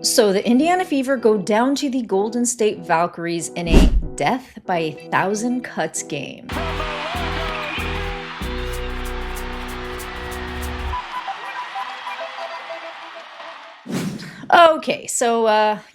So the Indiana Fever go down to the Golden State Valkyries in a death by 1,000 cuts game. Okay, so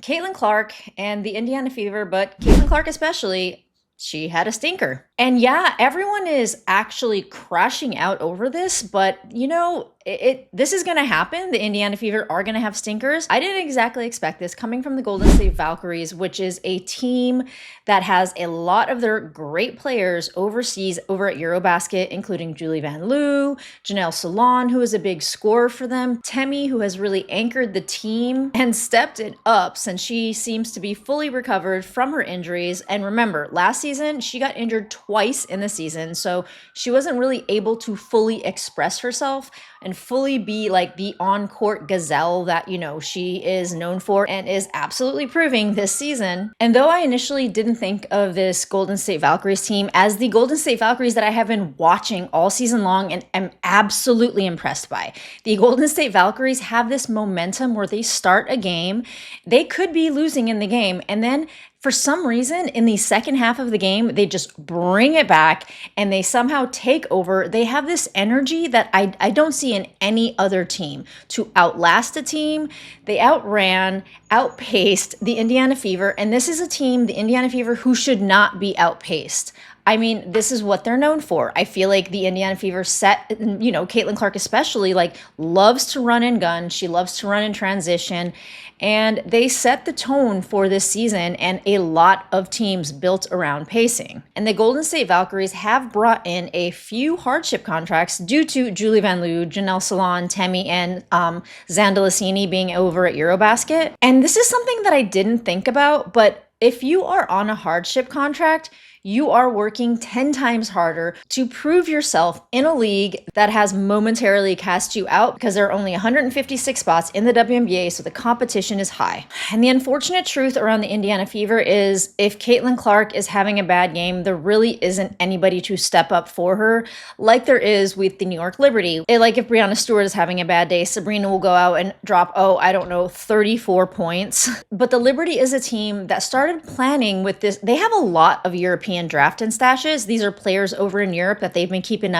Caitlin Clark and the Indiana Fever, but Caitlin Clark especially, she had a stinker. And yeah, everyone is actually crashing out over this, but this is going to happen. The Indiana Fever are going to have stinkers. I didn't exactly expect this coming from the Golden State Valkyries, which is a team that has a lot of their great players overseas over at Eurobasket, including Julie Van Loo, Janelle Salon, who is a big scorer for them, Temi, who has really anchored the team and stepped it up since she seems to be fully recovered from her injuries. And remember, last season, she got injured twice in the season, so she wasn't really able to fully express herself and fully be like the on-court gazelle that, she is known for and is absolutely proving this season. And though I initially didn't think of this Golden State Valkyries team as the Golden State Valkyries that I have been watching all season long and am absolutely impressed by, the Golden State Valkyries have this momentum where they start a game, they could be losing in the game, and then for some reason, in the second half of the game, they just bring it back and they somehow take over. They have this energy that I don't see in any other team to outlast a team. They outran, outpaced the Indiana Fever, and this is a team, the Indiana Fever, who should not be outpaced. I mean, this is what they're known for. I feel like the Indiana Fever Caitlin Clark especially, loves to run and gun. She loves to run in transition. And they set the tone for this season and a lot of teams built around pacing. And the Golden State Valkyries have brought in a few hardship contracts due to Julie Van Loo, Janelle Salon, Temi, and Zandalicini being over at Eurobasket. And this is something that I didn't think about, but if you are on a hardship contract, you are working 10 times harder to prove yourself in a league that has momentarily cast you out because there are only 156 spots in the WNBA, so the competition is high. And the unfortunate truth around the Indiana Fever is if Caitlin Clark is having a bad game, there really isn't anybody to step up for her like there is with the New York Liberty. Like if Breanna Stewart is having a bad day, Sabrina will go out and drop, 34 points. But the Liberty is a team that started planning with this. They have a lot of European draft and stashes. These are players over in Europe that they've been keeping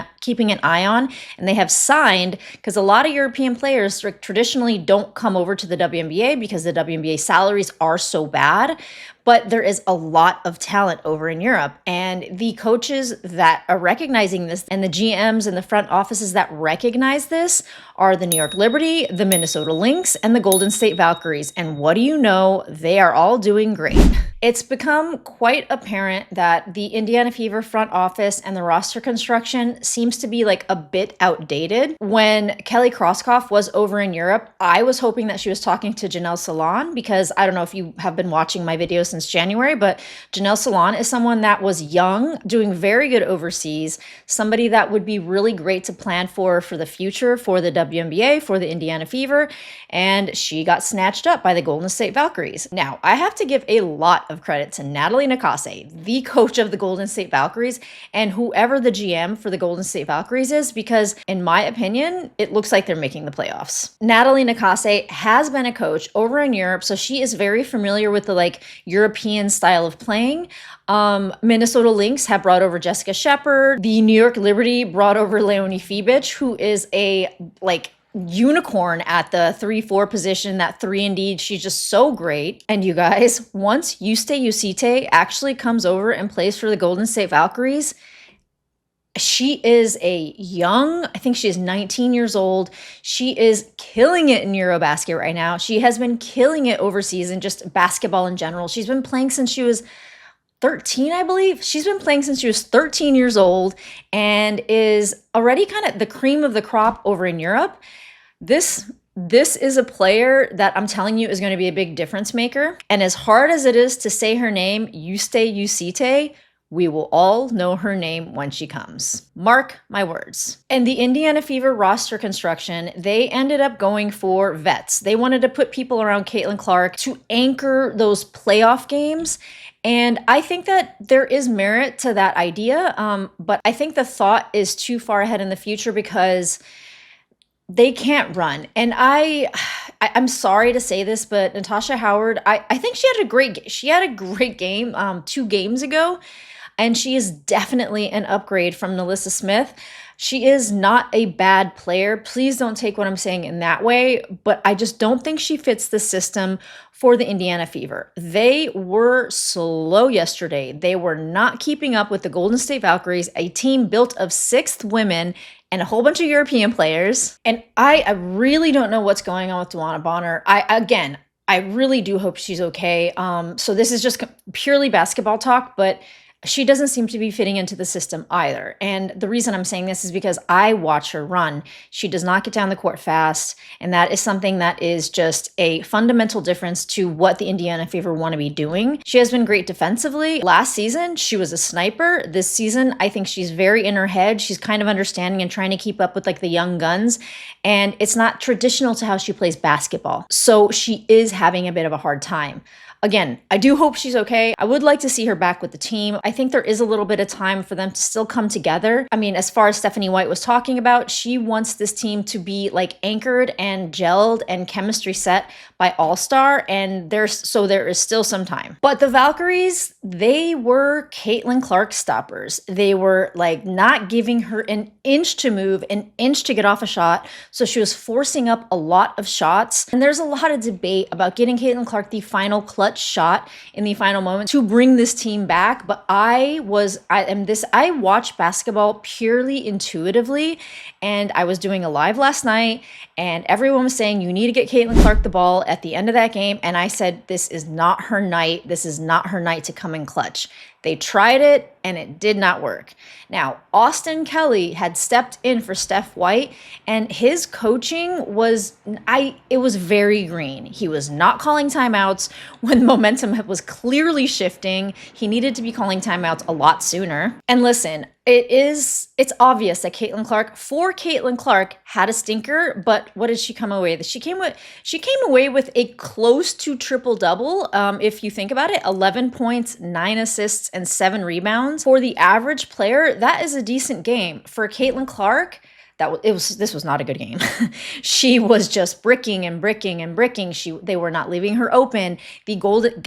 an eye on, and they have signed because a lot of European players traditionally don't come over to the WNBA because the WNBA salaries are so bad. But there is a lot of talent over in Europe, and the coaches that are recognizing this and the GMs and the front offices that recognize this are the New York Liberty, the Minnesota Lynx, and the Golden State Valkyries. And what do you know? They are all doing great. It's become quite apparent that the Indiana Fever front office and the roster construction seems to be a bit outdated. When Kelly Krauskopf was over in Europe, I was hoping that she was talking to Janelle Salon because I don't know if you have been watching my videos since January, but Janelle Salon is someone that was young, doing very good overseas, somebody that would be really great to plan for the future, for the WNBA, for the Indiana Fever, and she got snatched up by the Golden State Valkyries. Now, I have to give a lot of credit to Natalie Nakase, the coach of the Golden State Valkyries, and whoever the GM for the Golden State Valkyries is, because in my opinion, it looks like they're making the playoffs. Natalie Nakase has been a coach over in Europe, so she is very familiar with the European style of playing. Minnesota Lynx have brought over Jessica Shepard. The New York Liberty brought over Leonie Fibich, who is a unicorn at the 3-4 position, that 3-and-D. She's just so great. And you guys, once Yuste Yusite actually comes over and plays for the Golden State Valkyries, she is I think she is 19 years old. She is killing it in Eurobasket right now. She has been killing it overseas and just basketball in general. She's been playing since she was 13, I believe. She's been playing since she was 13 years old and is already kind of the cream of the crop over in Europe. This is a player that I'm telling you is going to be a big difference maker. And as hard as it is to say her name, Yuste Yusite, we will all know her name when she comes. Mark my words. And the Indiana Fever roster construction, they ended up going for vets. They wanted to put people around Caitlin Clark to anchor those playoff games. And I think that there is merit to that idea, but I think the thought is too far ahead in the future because they can't run. And I'm sorry to say this, but Natasha Howard, I think she had a great game 2 games ago, and she is definitely an upgrade from Nalissa Smith. She is not a bad player. Please don't take what I'm saying in that way, but I just don't think she fits the system for the Indiana Fever. They were slow yesterday. They were not keeping up with the Golden State Valkyries, a team built of 6th women and a whole bunch of European players. And I really don't know what's going on with Duana Bonner. I really do hope she's okay. So this is just purely basketball talk, but she doesn't seem to be fitting into the system either. And the reason I'm saying this is because I watch her run. She does not get down the court fast. And that is something that is just a fundamental difference to what the Indiana Fever want to be doing. She has been great defensively. Last season, she was a sniper. This season, I think she's very in her head. She's kind of understanding and trying to keep up with like the young guns. And it's not traditional to how she plays basketball. So she is having a bit of a hard time. Again, I do hope she's okay. I would like to see her back with the team. I think there is a little bit of time for them to still come together. I mean, as far as Stephanie White was talking about, she wants this team to be like anchored and gelled and chemistry set by All-Star, and there is still some time. But the Valkyries, they were Caitlin Clark stoppers. They were like not giving her an inch to move, an inch to get off a shot. So she was forcing up a lot of shots. And there's a lot of debate about getting Caitlin Clark the final clutch shot in the final moment to bring this team back. But I watch basketball purely intuitively, and I was doing a live last night, and everyone was saying you need to get Caitlin Clark the ball at the end of that game. And I said, this is not her night. This is not her night to come in clutch. They tried it and it did not work. Now, Austin Kelly had stepped in for Steph White, and his coaching was very green. He was not calling timeouts when momentum was clearly shifting. He needed to be calling timeouts a lot sooner. And listen, it's obvious that Caitlin Clark had a stinker, but what did she come away with? She came away with a close to triple-double. If you think about it, 11 points, 9 assists, and 7 rebounds. For the average player, that is a decent game. For Caitlin Clark, this was not a good game. She was just bricking and bricking and bricking. They were not leaving her open.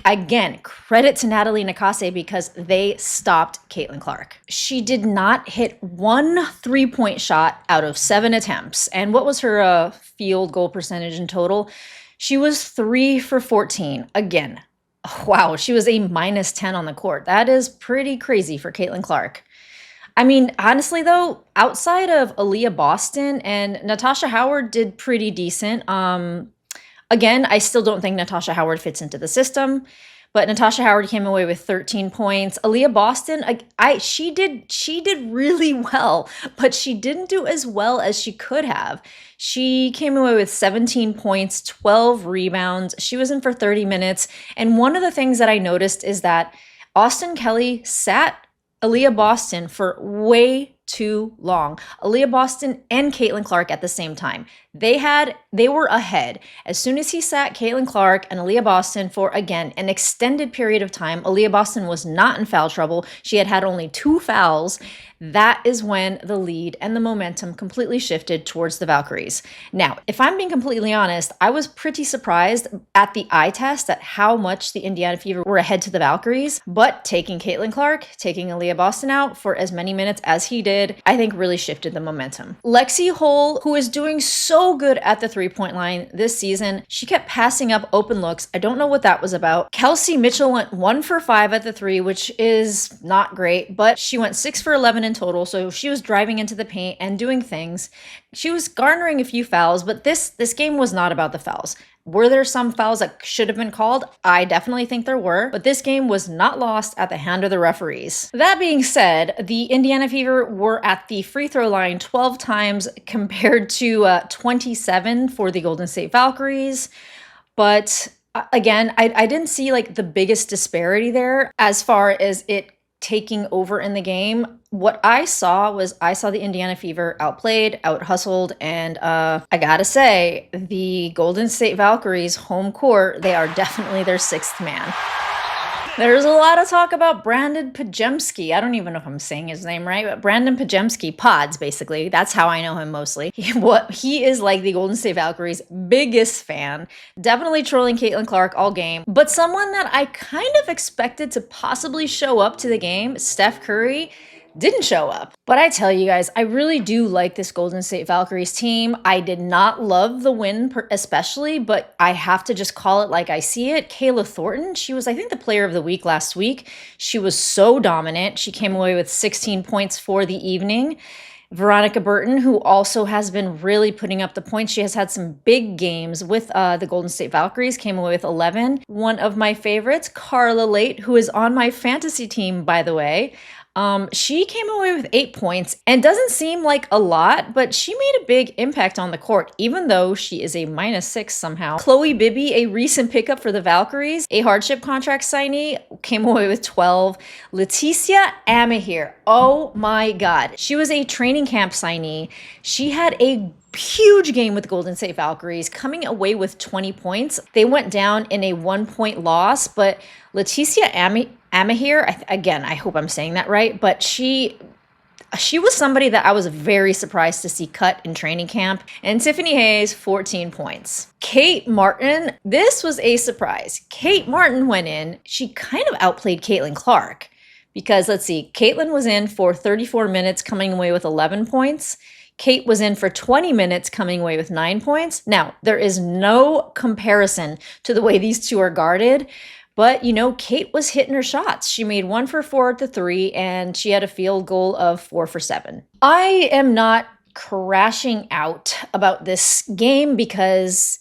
Again, credit to Natalie Nakase because they stopped Caitlin Clark. She did not hit 1 3-point shot out of 7 attempts. And what was her field goal percentage in total? She was 3 for 14. Again, wow, she was a -10 on the court. That is pretty crazy for Caitlin Clark. I mean, honestly, though, outside of Aaliyah Boston and Natasha Howard did pretty decent. Again, I still don't think Natasha Howard fits into the system, but Natasha Howard came away with 13 points. Aaliyah Boston, she did really well, but she didn't do as well as she could have. She came away with 17 points, 12 rebounds. She was in for 30 minutes. And one of the things that I noticed is that Austin Kelly sat Aaliyah Boston for way too long. Aaliyah Boston and Caitlin Clark at the same time. They were ahead. As soon as he sat Caitlin Clark and Aaliyah Boston for, again, an extended period of time, Aaliyah Boston was not in foul trouble. She had only 2 fouls. That is when the lead and the momentum completely shifted towards the Valkyries. Now, if I'm being completely honest, I was pretty surprised at the eye test at how much the Indiana Fever were ahead to the Valkyries, but taking Caitlin Clark, taking Aaliyah Boston out for as many minutes as he did, I think really shifted the momentum. Lexi Hull, who is doing so good at the 3-point line this season, she kept passing up open looks. I don't know what that was about. Kelsey Mitchell went 1 for 5 at the 3, which is not great, but she went 6 for 11 in total, so she was driving into the paint and doing things. She was garnering a few fouls, but this game was not about the fouls. Were there some fouls that should have been called? I definitely think there were, but this game was not lost at the hand of the referees. That being said, the Indiana Fever were at the free throw line 12 times compared to 27 for the Golden State Valkyries, but again, I didn't see like the biggest disparity there as far as it taking over in the game. What I saw the Indiana Fever outplayed, out-hustled, and I gotta say, the Golden State Valkyries home court, they are definitely their 6th man. There's a lot of talk about Brandon Pajemski. I don't even know if I'm saying his name right, but Brandon Pajemski, Pods, basically. That's how I know him mostly. He is like the Golden State Valkyries' biggest fan. Definitely trolling Caitlin Clark all game. But someone that I kind of expected to possibly show up to the game, Steph Curry, didn't show up. But I tell you guys, I really do like this Golden State Valkyries team. I did not love the win especially, but I have to just call it like I see it. Kayla Thornton, she was, I think, the player of the week last week. She was so dominant. She came away with 16 points for the evening. Veronica Burton, who also has been really putting up the points. She has had some big games with the Golden State Valkyries, came away with 11. One of my favorites, Carla Late, who is on my fantasy team, by the way. She came away with 8 points and doesn't seem like a lot, but she made a big impact on the court, even though she is a -6 somehow. Chloe Bibby, a recent pickup for the Valkyries, a hardship contract signee, came away with 12. Leticia Amahir, oh my God. She was a training camp signee. She had a huge game with the Golden State Valkyries, coming away with 20 points. They went down in a 1-point loss, but Leticia Amahir, again, I hope I'm saying that right, but she was somebody that I was very surprised to see cut in training camp. And Tiffany Hayes, 14 points. Kate Martin, this was a surprise. Kate Martin went in. She kind of outplayed Caitlin Clark because, let's see, Caitlin was in for 34 minutes, coming away with 11 points. Kate was in for 20 minutes, coming away with 9 points. Now, there is no comparison to the way these two are guarded, but, you know, Kate was hitting her shots. She made 1 for 4 at the 3, and she had a field goal of 4 for 7. I am not crashing out about this game because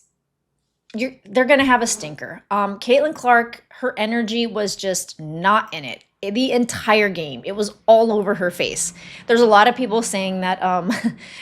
they're going to have a stinker. Caitlin Clark, her energy was just not in it. The entire game. It was all over her face. There's a lot of people saying that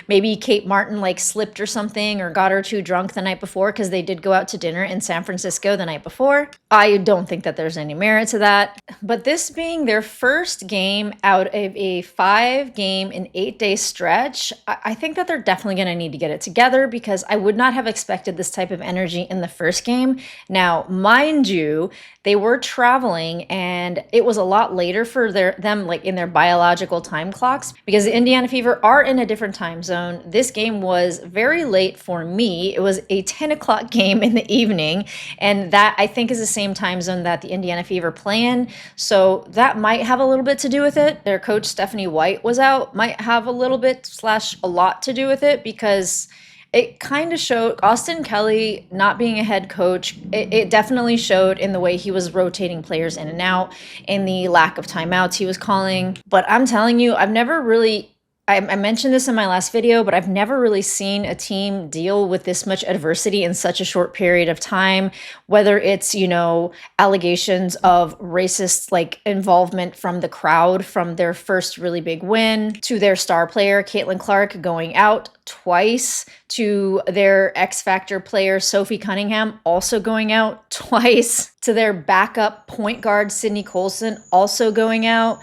maybe Kate Martin like slipped or something or got her too drunk the night before because they did go out to dinner in San Francisco the night before. I don't think that there's any merit to that. But this being their first game out of a 5-game and 8-day stretch, I think that they're definitely going to need to get it together because I would not have expected this type of energy in the first game. Now, mind you, they were traveling and it was a lot later for them like in their biological time clocks because the Indiana Fever are in a different time zone. This game was very late for me. It was a 10 o'clock game in the evening, and that I think is the same time zone that the Indiana Fever play in. So that might have a little bit to do with it. Their coach Stephanie White was out, might have a little bit / a lot to do with it because it kind of showed Austin Kelly not being a head coach. It definitely showed in the way he was rotating players in and out, in the lack of timeouts he was calling. But I'm telling you, I've never really, I mentioned this in my last video, but I've never really seen a team deal with this much adversity in such a short period of time, whether it's, you know, allegations of racist like involvement from the crowd from their first really big win to their star player, Caitlin Clark, going out twice, to their X Factor player, Sophie Cunningham, also going out twice, to their backup point guard, Sydney Colson, also going out.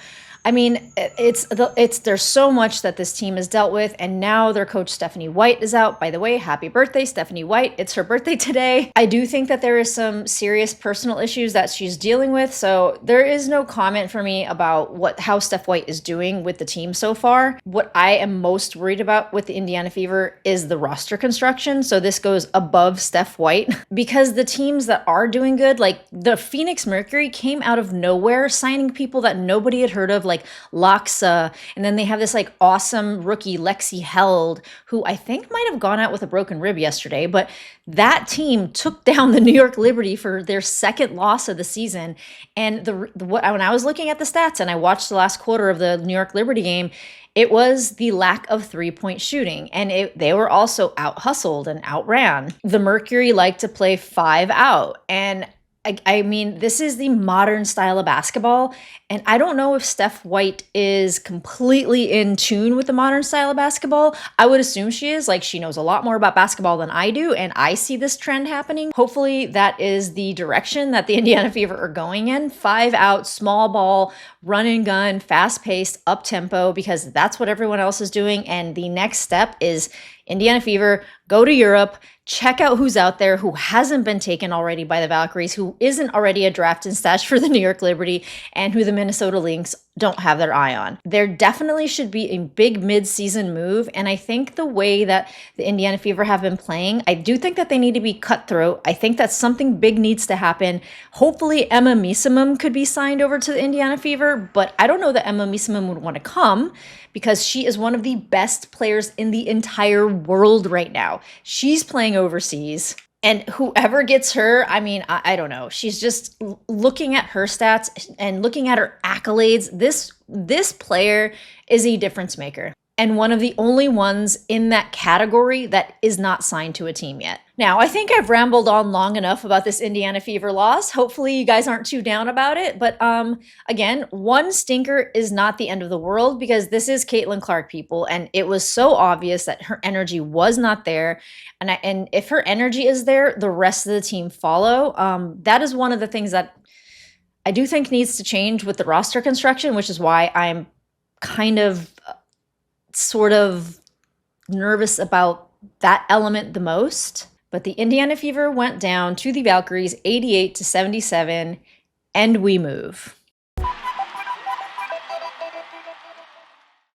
I mean, there's so much that this team has dealt with, and now their coach Stephanie White is out. By the way, happy birthday, Stephanie White. It's her birthday today. I do think that there is some serious personal issues that she's dealing with, so there is no comment for me about how Steph White is doing with the team so far. What I am most worried about with the Indiana Fever is the roster construction, so this goes above Steph White, because the teams that are doing good, like the Phoenix Mercury, came out of nowhere, signing people that nobody had heard of, like Loxa, and then they have this like awesome rookie Lexi Held, who I think might have gone out with a broken rib yesterday, but that team took down the New York Liberty for their second loss of the season. And when I was looking at the stats and I watched the last quarter of the New York Liberty game, it was the lack of 3-point shooting, and they were also out hustled and outran. The Mercury like to play 5 out, and I mean, this is the modern style of basketball, and I don't know if Steph White is completely in tune with the modern style of basketball. I would assume she is. Like, she knows a lot more about basketball than I do, and I see this trend happening. Hopefully, that is the direction that the Indiana Fever are going in. 5 out, small ball, run and gun, fast-paced, up-tempo, because that's what everyone else is doing, and the next step is Indiana Fever, go to Europe, check out who's out there who hasn't been taken already by the Valkyries, who isn't already a draft and stash for the New York Liberty, and who the Minnesota Lynx don't have their eye on. There definitely should be a big mid-season move, and I think the way that the Indiana Fever have been playing, I do think that they need to be cutthroat. I think that something big needs to happen. Hopefully Emma Meesamum could be signed over to the Indiana Fever, but I don't know that Emma Meesamum would want to come because she is one of the best players in the entire world right now. She's playing overseas. And whoever gets her, I mean, I don't know. She's just looking at her stats and looking at her accolades. This player is a difference maker, and one of the only ones in that category that is not signed to a team yet. Now, I think I've rambled on long enough about this Indiana Fever loss. Hopefully you guys aren't too down about it. But again, one stinker is not the end of the world, because this is Caitlin Clark, people. And it was so obvious that her energy was not there. And if her energy is there, the rest of the team follow. That is one of the things that I do think needs to change with the roster construction, which is why I'm kind of sort of nervous about that element the most. But the Indiana Fever went down to the Valkyries 88-77, and we move.